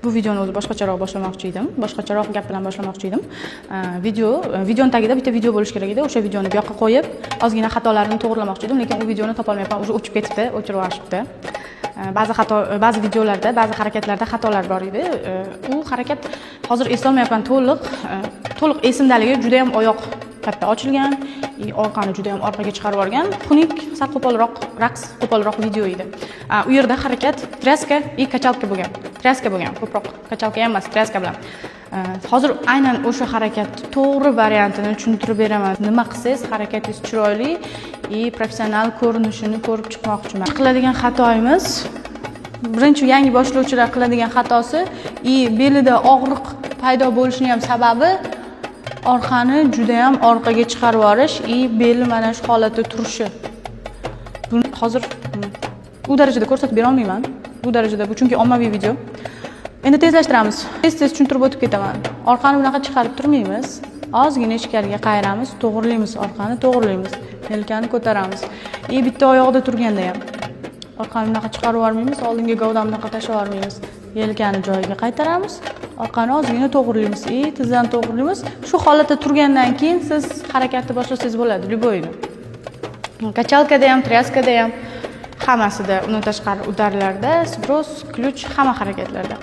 Bu videoni o'zi boshqacharoq boshlamoqchi edim. Boshqacharoq gap bilan boshlamoqchi edim. Videoni tagida bitta video bo'lish kerak edi. O'sha videoni bu yoqqa qo'yib, ozgina xatolarimni to'g'rilamoqchi edim, lekin u videoni topa olmayapman. O'sha o'chib ketibdi, o'chirib yuborishibdi. Ba'zi videolarda, ba'zi harakatlarda xatolar bor edi. U harakat hozir eslolmayapman to'liq esimdaligi juda ham oyoq katta ochilgan, orqani juda ham orqaga chiqarib yuborgan, xunuk, sal raqs qo'polroq video edi. U yerda harakat traska kachalka bo'lgan. Traska bo'lgan, ko'proq kachalka ham emas, traska bilan. Hozir aynan o'sha harakat to'g'ri variantini tushuntirib beraman. Nima qilsangiz harakatingiz chiroyli, professional ko'rinishini ko'rib chiqmoqchiman. Qiladigan xatoyimiz, birinchi yangi boshlovchilar qiladigan xatosi, belida og'riq paydo bo'lishining ham sababi orqani juda ham orqaga chiqarib yuborish, beli mana shu holatda turishi. Buni hozir u darajada ko'rsatib bera olmayman. Bu darajada, bu chunki ommaviy video. Endi tezlashtiramiz. Tez tushuntirib o'tib ketaman. Orqani bunaqa chiqarib turmaymiz. Ozgina ichkariga qayiramiz, to'g'rilaymiz, orqani to'g'rilaymiz. Yelkani ko'taramiz. Bitta oyoqda turganda ham orqani bunaqa chiqarib yubormaymiz, oldinga gavdani bunaqa tashlab yubormaymiz. Yelkani joyiga qaytaramiz, orqani ozgina to'g'rilaymiz, tizdan to'g'rilaymiz. Shu holatda turgandan keyin siz harakatni boshlasangiz bo'ladi, любойni. Kachalkada ham, traskada ham, hammasida, undan tashqari udarlarda, sbros, ключ, hamma harakatlarda.